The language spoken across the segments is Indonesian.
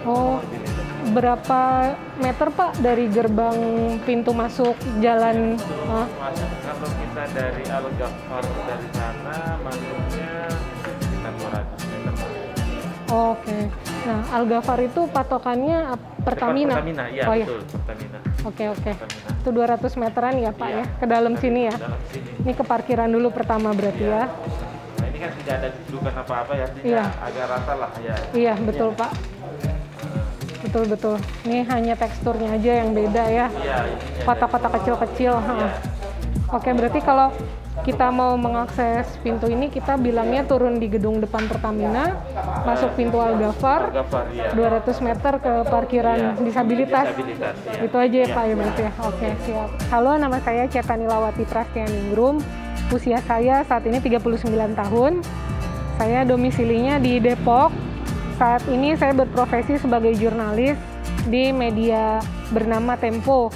Oh, berapa meter Pak dari gerbang pintu masuk jalan? Masuk kalau kita dari Al-Ghaffar dari sana masuknya sekitar 200 meter. Oke. Nah, Al-Ghaffar itu patokannya Pertamina? Pertamina, iya oh, betul, Pertamina. Oke. Pertamina. Itu 200 meteran ya Pak Iya, ya, ke dalam sini ya? Dalam sini. Ini ke parkiran dulu pertama berarti ya? Nah ini kan tidak ada dudukan apa-apa ya, Iya. agak rata lah ya. Iya, betul Pak. Betul. Ini hanya teksturnya aja yang beda ya? Iya, ininya Kotak-kotak kecil-kecil. Iya. Oke, berarti kalau kita mau mengakses pintu ini, kita bilangnya turun di gedung depan Pertamina, masuk pintu Al-Ghaffar, iya. 200 meter ke parkiran disabilitas. Iya. Itu aja ya Pak ya berarti ya? Oke, siap. Halo, nama saya Cetanilawati Prastianingrum. Usia saya saat ini 39 tahun. Saya domisilinya di Depok. Saat ini saya berprofesi sebagai jurnalis di media bernama Tempo.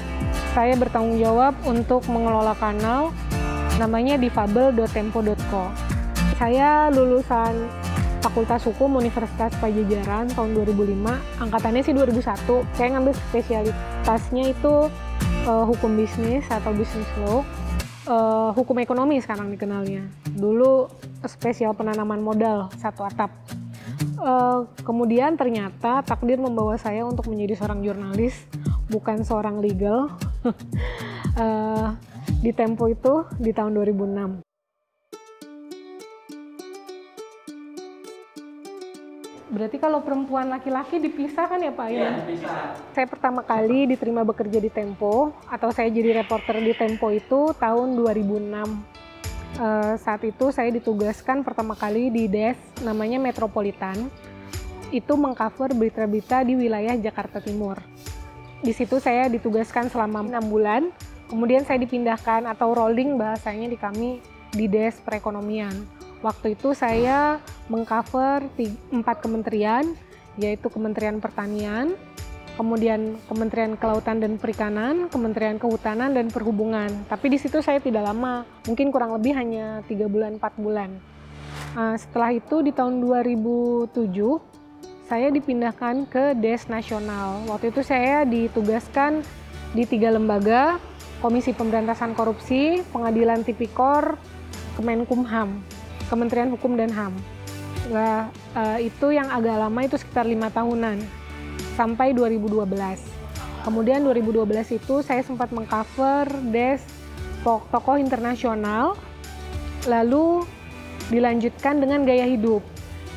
Saya bertanggung jawab untuk mengelola kanal namanya difabel.tempo.co. Saya lulusan Fakultas Hukum Universitas Pajajaran tahun 2005, angkatannya sih 2001. Saya ngambil spesialitasnya itu hukum bisnis atau business law, hukum ekonomi sekarang dikenalnya. Dulu spesial penanaman modal satu atap. Kemudian ternyata takdir membawa saya untuk menjadi seorang jurnalis, bukan seorang legal. Di Tempo itu di tahun 2006. Berarti kalau perempuan laki-laki dipisah kan ya Pak? Iya, dipisah. Saya pertama kali diterima bekerja di Tempo, atau saya jadi reporter di Tempo itu tahun 2006. Saat itu saya ditugaskan pertama kali di desk namanya Metropolitan. Itu mengcover berita-berita di wilayah Jakarta Timur. Di situ saya ditugaskan selama 6 bulan. Kemudian saya dipindahkan atau rolling bahasanya di kami di desk perekonomian. Waktu itu saya mengcover 4 kementerian, yaitu Kementerian Pertanian, kemudian Kementerian Kelautan dan Perikanan, Kementerian Kehutanan dan Perhubungan. Tapi di situ saya tidak lama, mungkin kurang lebih hanya 3 bulan, 4 bulan. Setelah itu di tahun 2007, saya dipindahkan ke desk nasional. Waktu itu saya ditugaskan di 3 lembaga, Komisi Pemberantasan Korupsi, Pengadilan Tipikor, Kemenkumham, Kementerian Hukum dan HAM. Nah, itu yang agak lama itu sekitar 5 tahunan, sampai 2012. Kemudian 2012 itu saya sempat mengcover desk tokoh internasional, lalu dilanjutkan dengan gaya hidup.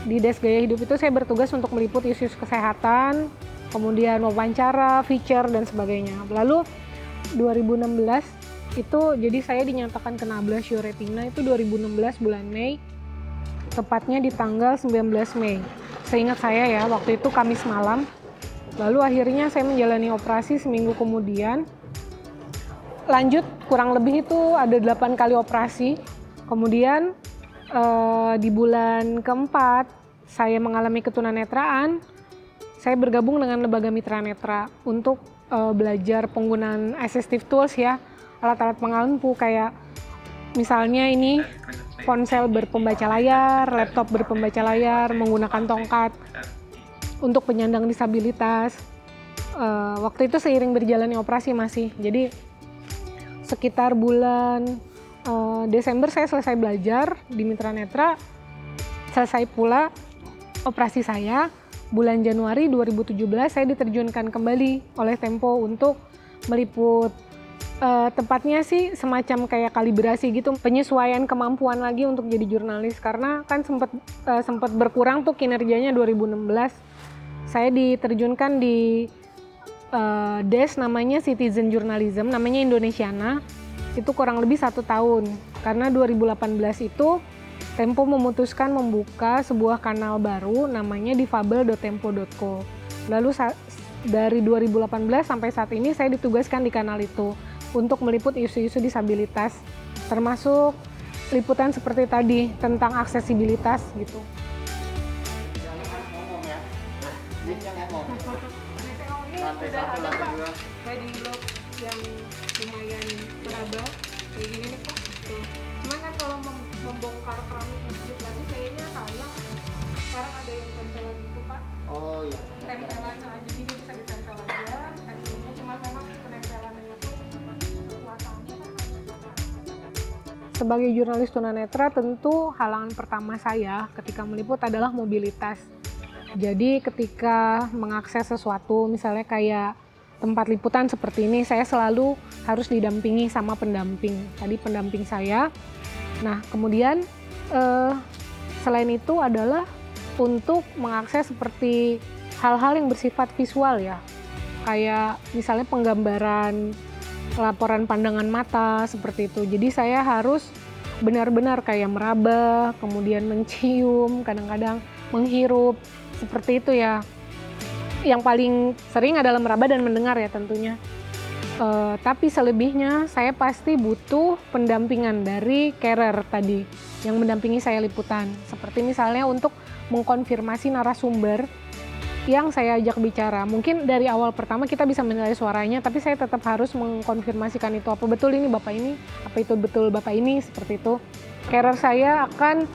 Di desk gaya hidup itu saya bertugas untuk meliput isu kesehatan, kemudian wawancara, feature, dan sebagainya. Lalu 2016 itu jadi saya dinyatakan kena ablasi retina itu 2016 bulan Mei, tepatnya di tanggal 19 Mei. Seingat saya ya, waktu itu Kamis malam. Lalu akhirnya saya menjalani operasi seminggu kemudian. Lanjut kurang lebih itu ada 8 kali operasi. Kemudian di bulan keempat saya mengalami ketunanetraan. Saya bergabung dengan lembaga Mitra Netra untuk belajar penggunaan assistive tools ya, alat-alat pengampu kayak misalnya ini ponsel berpembaca layar, laptop berpembaca layar, menggunakan tongkat untuk penyandang disabilitas. Waktu itu seiring berjalannya operasi masih, jadi sekitar bulan Desember saya selesai belajar di Mitra Netra, selesai pula operasi saya. Bulan Januari 2017 saya diterjunkan kembali oleh Tempo untuk meliput, tepatnya sih semacam kayak kalibrasi gitu, penyesuaian kemampuan lagi untuk jadi jurnalis, karena kan sempat berkurang tuh kinerjanya 2016. Saya diterjunkan di desk namanya Citizen Journalism, namanya Indonesiana, itu kurang lebih 1 tahun, karena 2018 itu Tempo memutuskan membuka sebuah kanal baru namanya difabel.tempo.co. Lalu dari 2018 sampai saat ini saya ditugaskan di kanal itu untuk meliput isu-isu disabilitas, termasuk liputan seperti tadi tentang aksesibilitas gitu. Jangan ngomong ya. Jangan ngomong. Sudah ada Pak, wedding look yang lumayan beraba kayak gini nih Pak. Cuman kan kalau membongkar keramik masjid lagi kayaknya sayang. Sekarang ada yang tempelan gitu Pak. Oh iya. Tempelan sebagai jurnalis tunanetra tentu halangan pertama saya ketika meliput adalah mobilitas. Jadi ketika mengakses sesuatu, misalnya kayak tempat liputan seperti ini, saya selalu harus didampingi sama pendamping. Tadi pendamping saya. Nah, kemudian selain itu adalah untuk mengakses seperti hal-hal yang bersifat visual ya. Kayak misalnya penggambaran, laporan pandangan mata seperti itu. Jadi saya harus benar-benar kayak meraba, kemudian mencium, kadang-kadang menghirup, seperti itu ya. Yang paling sering adalah meraba dan mendengar ya tentunya. Tapi selebihnya saya pasti butuh pendampingan dari carer tadi yang mendampingi saya liputan. Seperti misalnya untuk mengkonfirmasi narasumber yang saya ajak bicara. Mungkin dari awal pertama kita bisa menilai suaranya, tapi saya tetap harus mengkonfirmasikan itu apa betul ini Bapak ini, apa itu betul Bapak ini, seperti itu. Carer saya akan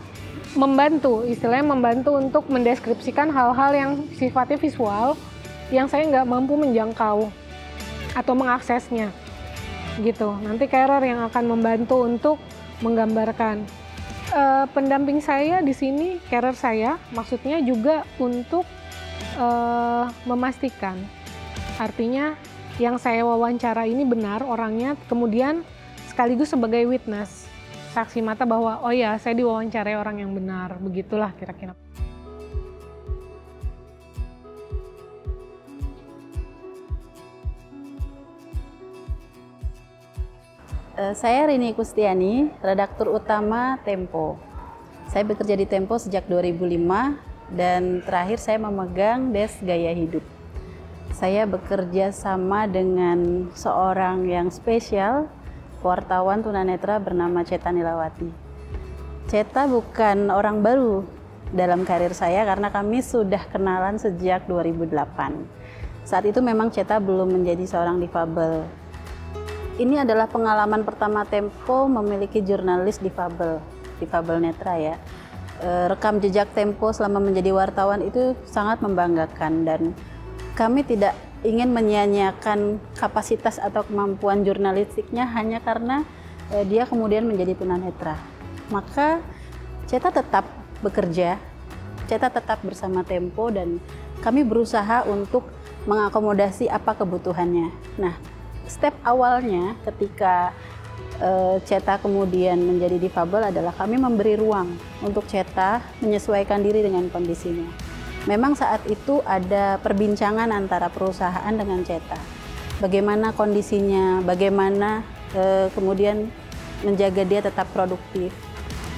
membantu, istilahnya membantu untuk mendeskripsikan hal-hal yang sifatnya visual yang saya nggak mampu menjangkau atau mengaksesnya, gitu. Nanti carer yang akan membantu untuk menggambarkan. Pendamping saya di sini, carer saya, maksudnya juga untuk memastikan, artinya yang saya wawancara ini benar orangnya, kemudian sekaligus sebagai witness, saksi mata bahwa oh ya saya diwawancarai orang yang benar, begitulah kira-kira. Saya Rini Kustiani, redaktur utama Tempo. Saya bekerja di Tempo sejak 2005 dan terakhir saya memegang desk gaya hidup. Saya bekerja sama dengan seorang yang spesial, wartawan tunanetra bernama Ceta Nilawati. Ceta bukan orang baru dalam karir saya karena kami sudah kenalan sejak 2008. Saat itu memang Ceta belum menjadi seorang difabel. Ini adalah pengalaman pertama Tempo memiliki jurnalis difabel netra ya. Rekam jejak Tempo selama menjadi wartawan itu sangat membanggakan dan kami tidak ingin menyia-nyiakan kapasitas atau kemampuan jurnalistiknya hanya karena dia kemudian menjadi tunanetra. Maka Ceta tetap bekerja, Ceta tetap bersama Tempo dan kami berusaha untuk mengakomodasi apa kebutuhannya. Nah, step awalnya ketika Ceta kemudian menjadi difabel adalah kami memberi ruang untuk Ceta menyesuaikan diri dengan kondisinya. Memang saat itu ada perbincangan antara perusahaan dengan Ceta. Bagaimana kondisinya, bagaimana kemudian menjaga dia tetap produktif,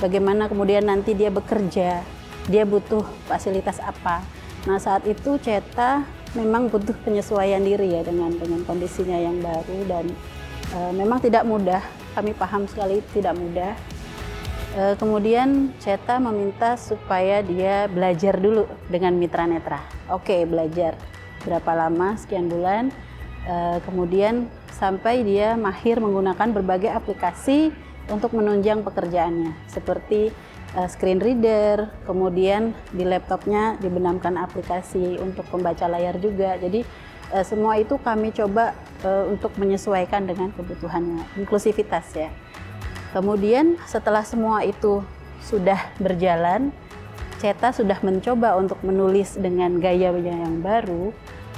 bagaimana kemudian nanti dia bekerja, dia butuh fasilitas apa. Nah saat itu Ceta memang butuh penyesuaian diri ya dengan kondisinya yang baru dan memang tidak mudah. Kami paham sekali tidak mudah. Kemudian Ceta meminta supaya dia belajar dulu dengan mitra netra. Oke, belajar. Berapa lama? Sekian bulan. Kemudian sampai dia mahir menggunakan berbagai aplikasi untuk menunjang pekerjaannya. Seperti screen reader, kemudian di laptopnya dibenamkan aplikasi untuk pembaca layar juga. Jadi semua itu kami coba untuk menyesuaikan dengan kebutuhannya, inklusivitas ya. Kemudian setelah semua itu sudah berjalan, Ceta sudah mencoba untuk menulis dengan gayanya yang baru,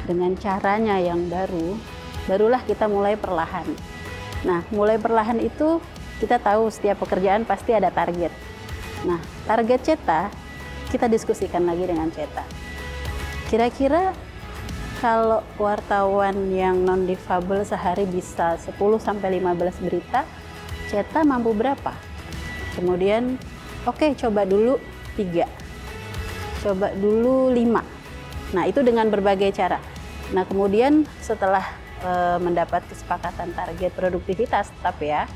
dengan caranya yang baru, barulah kita mulai perlahan. Nah, mulai perlahan itu kita tahu setiap pekerjaan pasti ada target. Nah, target Ceta kita diskusikan lagi dengan Ceta. Kira-kira kalau wartawan yang non-difabel sehari bisa 10-15 berita, Ceta mampu berapa? Kemudian, oke, coba dulu 3, coba dulu 5. Nah, itu dengan berbagai cara. Nah, kemudian setelah mendapat kesepakatan target produktivitas tetap ya,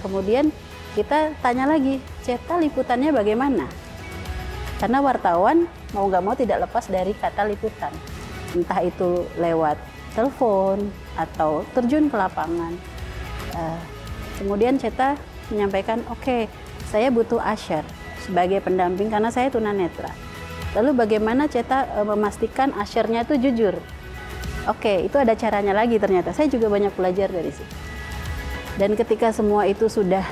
kemudian kita tanya lagi, Ceta liputannya bagaimana? Karena wartawan mau nggak mau tidak lepas dari kata liputan. Entah itu lewat telepon atau terjun ke lapangan. Kemudian Ceta menyampaikan, oke, saya butuh usher sebagai pendamping karena saya tunanetra. Lalu bagaimana Ceta memastikan ushernya itu jujur? Oke, itu ada caranya lagi ternyata. Saya juga banyak belajar dari situ. Dan ketika semua itu sudah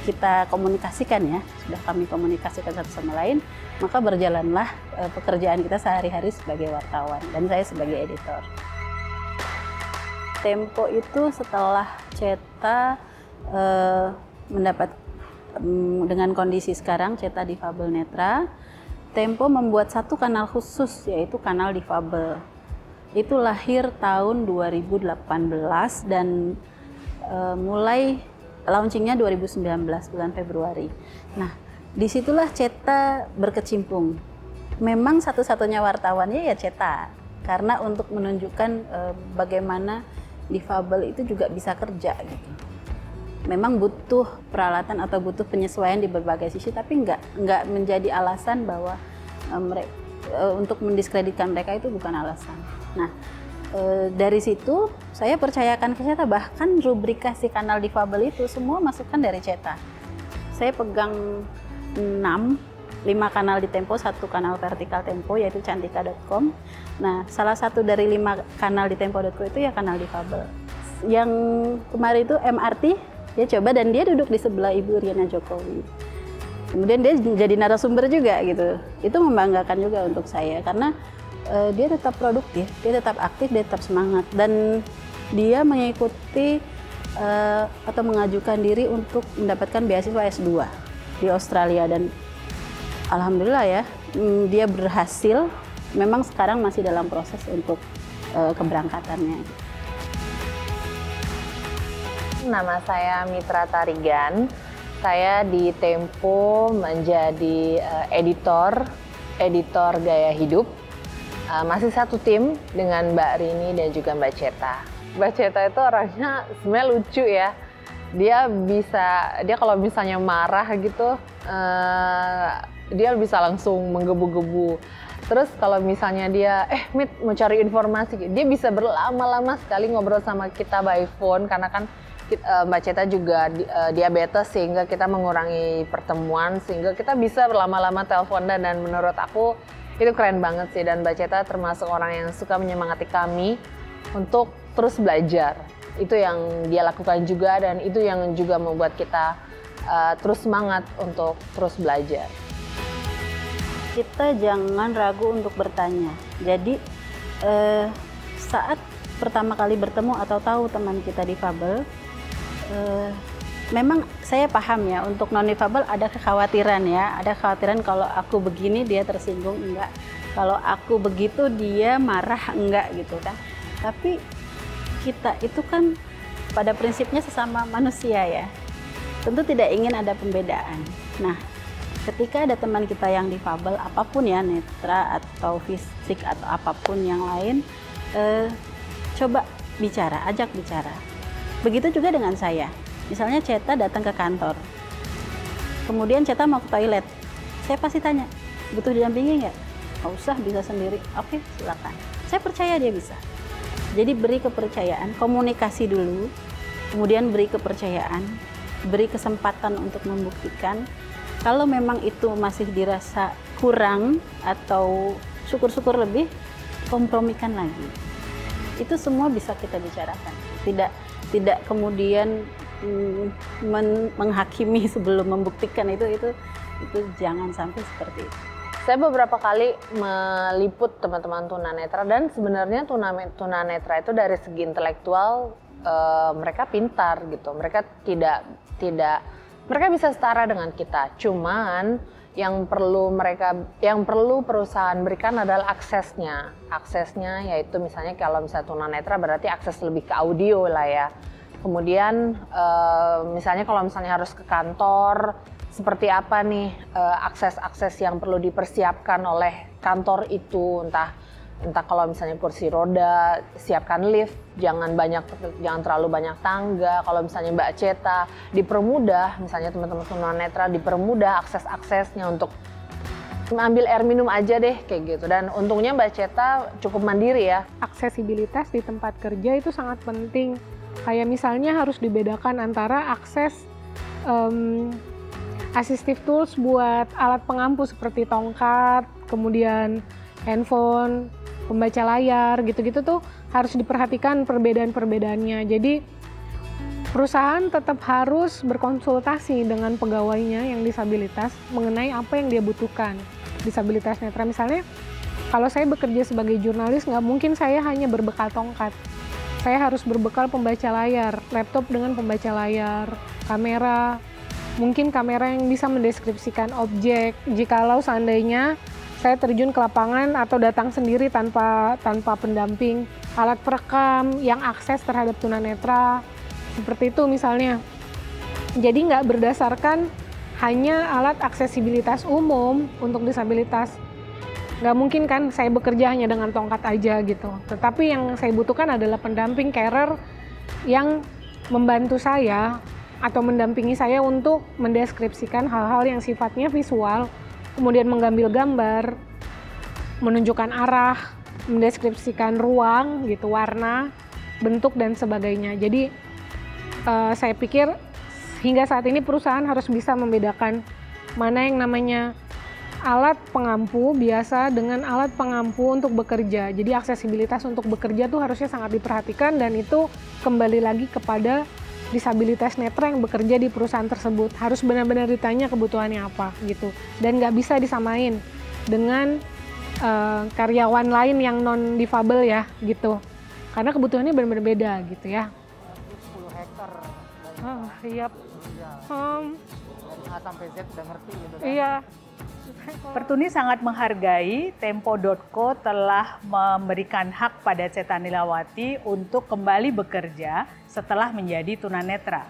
kita komunikasikan ya, sudah kami komunikasikan satu sama lain, maka berjalanlah pekerjaan kita sehari-hari sebagai wartawan dan saya sebagai editor. Tempo itu setelah cetak mendapat dengan kondisi sekarang cetak difabel netra, Tempo membuat satu kanal khusus yaitu kanal difabel. Itu lahir tahun 2018 dan mulai launchingnya 2019 bulan Februari. Nah, disitulah Ceta berkecimpung. Memang satu-satunya wartawannya ya Ceta, karena untuk menunjukkan bagaimana difabel itu juga bisa kerja gitu. Memang butuh peralatan atau butuh penyesuaian di berbagai sisi, tapi nggak menjadi alasan bahwa untuk mendiskreditkan mereka itu bukan alasan. Nah, dari situ saya percayakan ke Ceta, bahkan rubrikasi kanal difabel itu semua masukan dari Ceta. Saya pegang 5 kanal di Tempo, 1 kanal vertikal Tempo yaitu cantika.com. Nah, salah satu dari 5 kanal di tempo.co itu ya kanal difabel. Yang kemarin itu MRT dia coba dan dia duduk di sebelah Ibu Riana Jokowi. Kemudian dia jadi narasumber juga gitu. Itu membanggakan juga untuk saya karena dia tetap produktif, dia tetap aktif, dia tetap semangat dan dia mengikuti atau mengajukan diri untuk mendapatkan beasiswa S2 di Australia dan alhamdulillah ya dia berhasil. Memang sekarang masih dalam proses untuk keberangkatannya. Nama saya Mitra Tarigan. Saya di Tempo menjadi editor gaya hidup. Masih satu tim dengan Mbak Rini dan juga Mbak Ceta. Mbak Ceta itu orangnya sebenarnya lucu ya. Dia kalau misalnya marah gitu, dia bisa langsung menggebu-gebu. Terus kalau misalnya dia, Mit mau cari informasi, dia bisa berlama-lama sekali ngobrol sama kita by phone karena kan Mbak Ceta juga diabetes sehingga kita mengurangi pertemuan sehingga kita bisa berlama-lama teleponan dan menurut aku itu keren banget sih dan Mbak Ceta termasuk orang yang suka menyemangati kami untuk terus belajar. Itu yang dia lakukan juga dan itu yang juga membuat kita terus semangat untuk terus belajar. Kita jangan ragu untuk bertanya. Jadi saat pertama kali bertemu atau tahu teman kita difabel, memang saya paham ya untuk non-difabel ada kekhawatiran ya, ada kekhawatiran kalau aku begini dia tersinggung enggak, kalau aku begitu dia marah enggak gitu kan. Tapi kita itu kan pada prinsipnya sesama manusia ya, tentu tidak ingin ada pembedaan. Nah, ketika ada teman kita yang difabel apapun ya, netra atau fisik atau apapun yang lain, coba bicara, ajak bicara. Begitu juga dengan saya. Misalnya Ceta datang ke kantor, kemudian Ceta mau ke toilet, saya pasti tanya, butuh didampingi nggak? Nggak usah, bisa sendiri. Oke, silakan. Saya percaya dia bisa. Jadi beri kepercayaan, komunikasi dulu, kemudian beri kepercayaan, beri kesempatan untuk membuktikan. Kalau memang itu masih dirasa kurang atau syukur-syukur lebih, kompromikan lagi. Itu semua bisa kita bicarakan. Tidak kemudian menghakimi sebelum membuktikan itu jangan sampai seperti itu. Saya beberapa kali meliput teman-teman tunanetra dan sebenarnya tunanetra itu dari segi intelektual mereka pintar gitu. Mereka mereka bisa setara dengan kita. Cuman yang perlu perusahaan berikan adalah aksesnya. Aksesnya yaitu misalnya kalau misalnya tunanetra berarti akses lebih ke audio lah ya. Kemudian misalnya kalau misalnya harus ke kantor, seperti apa nih akses-akses yang perlu dipersiapkan oleh kantor itu, entah kalau misalnya kursi roda, siapkan lift, jangan terlalu banyak tangga. Kalau misalnya Mbak Ceta dipermudah, misalnya teman-teman tunanetra dipermudah akses-aksesnya untuk ambil air minum aja deh kayak gitu. Dan untungnya Mbak Ceta cukup mandiri ya. Aksesibilitas di tempat kerja itu sangat penting. Kayak misalnya harus dibedakan antara akses assistive tools buat alat pengampu seperti tongkat, kemudian handphone, pembaca layar, gitu-gitu tuh harus diperhatikan perbedaan-perbedaannya. Jadi perusahaan tetap harus berkonsultasi dengan pegawainya yang disabilitas mengenai apa yang dia butuhkan. Disabilitas netra misalnya, kalau saya bekerja sebagai jurnalis, nggak mungkin saya hanya berbekal tongkat. Saya harus berbekal pembaca layar, laptop dengan pembaca layar, kamera, mungkin kamera yang bisa mendeskripsikan objek. Jikalau seandainya saya terjun ke lapangan atau datang sendiri tanpa pendamping, alat perekam yang akses terhadap tunanetra, seperti itu misalnya. Jadi nggak berdasarkan hanya alat aksesibilitas umum untuk disabilitas. Nggak mungkin kan saya bekerja hanya dengan tongkat aja gitu. Tetapi yang saya butuhkan adalah pendamping carer yang membantu saya atau mendampingi saya untuk mendeskripsikan hal-hal yang sifatnya visual, kemudian mengambil gambar, menunjukkan arah, mendeskripsikan ruang gitu, warna, bentuk dan sebagainya. Jadi saya pikir hingga saat ini perusahaan harus bisa membedakan mana yang namanya alat pengampu biasa dengan alat pengampu untuk bekerja. Jadi aksesibilitas untuk bekerja tuh harusnya sangat diperhatikan, dan itu kembali lagi kepada disabilitas netra yang bekerja di perusahaan tersebut. Harus benar-benar ditanya kebutuhannya apa gitu. Dan nggak bisa disamain dengan karyawan lain yang non difabel ya gitu. Karena kebutuhannya benar-benar beda gitu ya. 10 hektar. Iya. Dari A sampai Z udah ngerti gitu kan. Iya. Pertuni sangat menghargai Tempo.co telah memberikan hak pada Ceta Nilawati untuk kembali bekerja setelah menjadi tunanetra.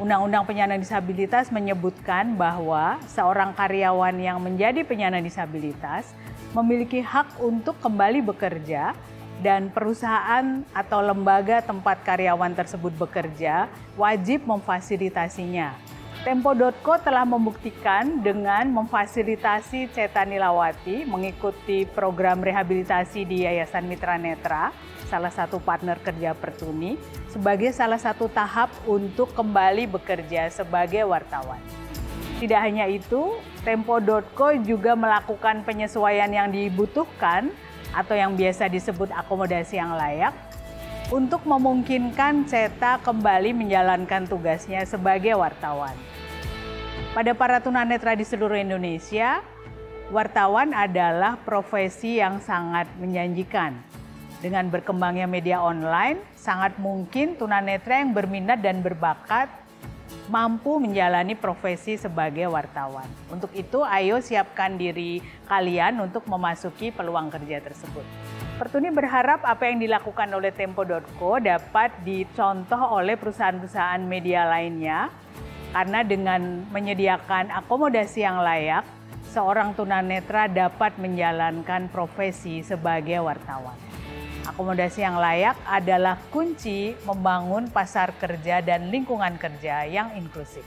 Undang-Undang Penyandang Disabilitas menyebutkan bahwa seorang karyawan yang menjadi penyandang disabilitas memiliki hak untuk kembali bekerja, dan perusahaan atau lembaga tempat karyawan tersebut bekerja wajib memfasilitasinya. Tempo.co telah membuktikan dengan memfasilitasi Ceta Nilawati mengikuti program rehabilitasi di Yayasan Mitra Netra, salah satu partner kerja Pertuni, sebagai salah satu tahap untuk kembali bekerja sebagai wartawan. Tidak hanya itu, Tempo.co juga melakukan penyesuaian yang dibutuhkan atau yang biasa disebut akomodasi yang layak untuk memungkinkan Ceta kembali menjalankan tugasnya sebagai wartawan. Pada para tunanetra di seluruh Indonesia, wartawan adalah profesi yang sangat menjanjikan. Dengan berkembangnya media online, sangat mungkin tunanetra yang berminat dan berbakat mampu menjalani profesi sebagai wartawan. Untuk itu, ayo siapkan diri kalian untuk memasuki peluang kerja tersebut. Pertuni berharap apa yang dilakukan oleh Tempo.co dapat dicontoh oleh perusahaan-perusahaan media lainnya, karena dengan menyediakan akomodasi yang layak, seorang tunanetra dapat menjalankan profesi sebagai wartawan. Akomodasi yang layak adalah kunci membangun pasar kerja dan lingkungan kerja yang inklusif.